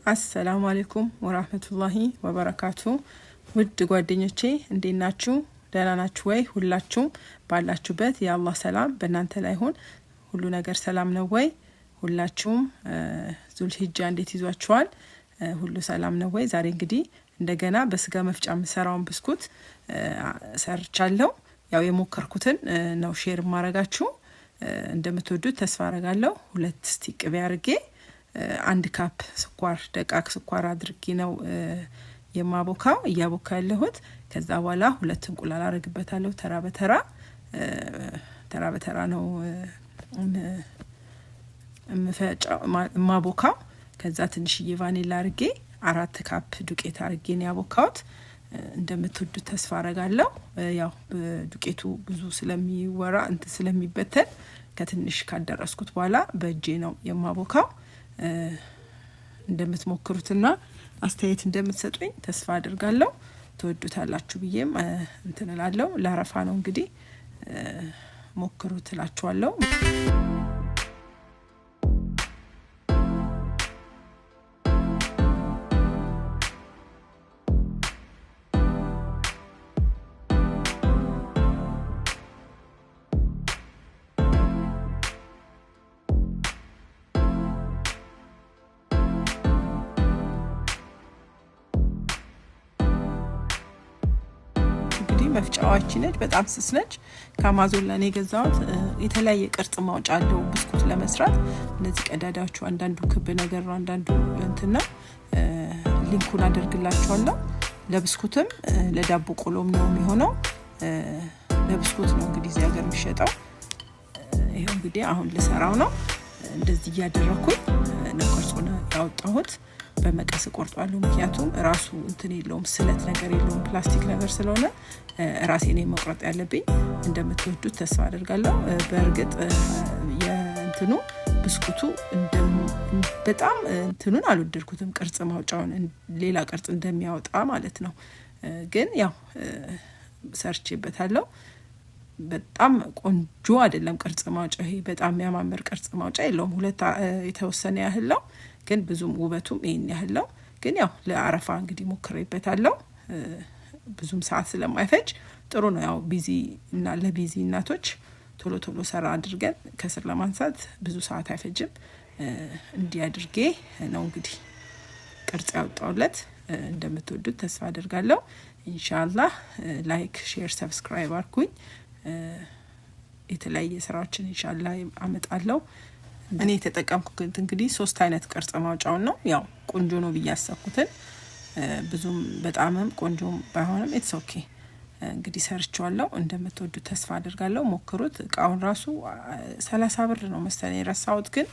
አሰላሙ አለይኩም ወራህመቱላሂ ወበረካቱ። ውድ ጓደኞቼ እንዴት ናችሁ? ደህና ናችሁ ወይ? ሁላችሁም ባላችሁበት የአላህ ሰላም በእናንተ ላይ ይሁን። ሁሉ ነገር ሰላም ነው ወይ? ሁላችሁም ዙልሂጃ እንዴት ይዟችኋል? ሁሉ ሰላም ነው ወይ? ዛሬ እንግዲህ እንደገና በስጋ መፍጫ የምሰራውን ብስኩት ሰርቻለሁ። ያው የሞከርኩትን ነው ሼር ማረጋችሁ። እንደምትወዱት ተስፋ አረጋለሁ። 2 ስቲክ ቅቤ አርጌ 1 ካፕ ስኳር ደቃቅ ስኳር አድርጌ ነው የማቦካው እያቦካ ያለሁት። ከዛ በኋላ 2 እንቁላል አረግበታለሁ። ተራ በተራ ነው ማቦካው። ከዛ ትንሽዬ ቫኒላ አርጌ 4 ካፕ ዱቄት አርጌ ነው ያቦካውት። እንደምትወዱት ተስፋ አረጋለሁ። ያው ዱቄቱ ብዙ ስለሚወራ ስለሚበተን ከትንሽ ካደረስኩት በኋላ በእጄ ነው የማቦካው። እንደምትሞክሩትና አስተያየት እንደምትሰጡኝ ተስፋ አድርጋለሁ። ተወዱታላችሁ ብዬም እንትንላለሁ። ለአረፋ ነው እንግዲህ ሞክሩት እላችኋለሁ። መፍጫዋች ነች፣ በጣም ስስ ነች። ከአማዞን ላይ የገዛሁት የተለያየ ቅርጽ ማውጫ አለው ብስኩት ለመስራት። እነዚህ ቀዳዳዎቹ አንዳንዱ ክብ ነገር ነው፣ አንዳንዱ እንትና ሊንኩን አደርግላችኋለሁ። ለብስኩትም ለዳቦ ቆሎም ነው የሚሆነው። ለብስኩት ነው እንግዲህ እዚህ ሀገር የሚሸጠው። ይሄው እንግዲህ አሁን ልሰራው ነው። እንደዚህ እያደረኩኝ ነው ቅርጹን ያወጣሁት። በመቀስ ቆርጧለሁ፣ ምክንያቱም ራሱ እንትን የለውም፣ ስለት ነገር የለውም፣ ፕላስቲክ ነገር ስለሆነ ራሴ ነኝ መቁረጥ ያለብኝ። እንደምትወዱት ተስፋ አደርጋለሁ። በእርግጥ የእንትኑ ብስኩቱ በጣም እንትኑን አልወደድኩትም፣ ቅርጽ ማውጫውን ሌላ ቅርጽ እንደሚያወጣ ማለት ነው። ግን ያው ሰርቼበታለሁ። በጣም ቆንጆ አይደለም ቅርጽ ማውጫ። ይሄ በጣም የሚያማምር ቅርጽ ማውጫ የለውም። 2 የተወሰነ ያህል ነው፣ ግን ብዙም ውበቱም ይሄን ያህል ነው። ግን ያው ለአረፋ እንግዲህ ሞክሬበታለሁ። ብዙም ሰዓት ስለማይፈጅ ጥሩ ነው። ያው ቢዚ እና ለቢዚ እናቶች ቶሎ ቶሎ ሰራ አድርገን ከስር ለማንሳት ብዙ ሰዓት አይፈጅም። እንዲህ አድርጌ ነው እንግዲህ ቅርጽ ያወጣውለት። እንደምትወዱት ተስፋ አደርጋለሁ። ኢንሻአላህ ላይክ፣ ሼር፣ ሰብስክራይብ አርኩኝ። የተለያየ ስራዎችን ኢንሻአላህ አመጣለሁ። እኔ የተጠቀምኩት እንግዲህ 3 አይነት ቅርጽ ማውጫውን ነው። ያው ቆንጆ ነው ብዬ ያሰብኩትን ብዙም በጣምም ቆንጆም ባይሆንም ኢትስ ኦኬ እንግዲህ ሰርቻለሁ። እንደምትወዱት ተስፋ አደርጋለሁ። ሞክሩት። እቃውን ራሱ 30 ብር ነው መሰለኝ የረሳሁት፣ ግን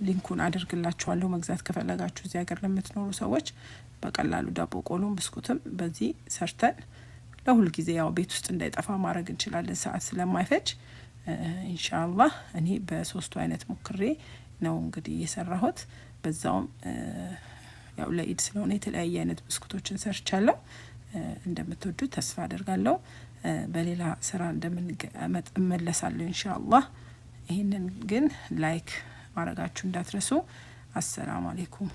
ሊንኩን አደርግላችኋለሁ መግዛት ከፈለጋችሁ እዚህ ሀገር ለምትኖሩ ሰዎች በቀላሉ ዳቦ ቆሎም ብስኩትም በዚህ ሰርተን ለሁል ጊዜ ያው ቤት ውስጥ እንዳይጠፋ ማድረግ እንችላለን፣ ሰዓት ስለማይፈጅ። ኢንሻአላህ እኔ በ3ቱ አይነት ሞክሬ ነው እንግዲህ የሰራሁት። በዛውም ያው ለኢድ ስለሆነ የተለያየ አይነት ብስኩቶችን ሰርቻለሁ። እንደምትወዱት ተስፋ አደርጋለሁ። በሌላ ስራ እንደምንመለሳለሁ ኢንሻአላህ። ይሄንን ግን ላይክ ማድረጋችሁ እንዳትረሱ። አሰላሙ አለይኩም።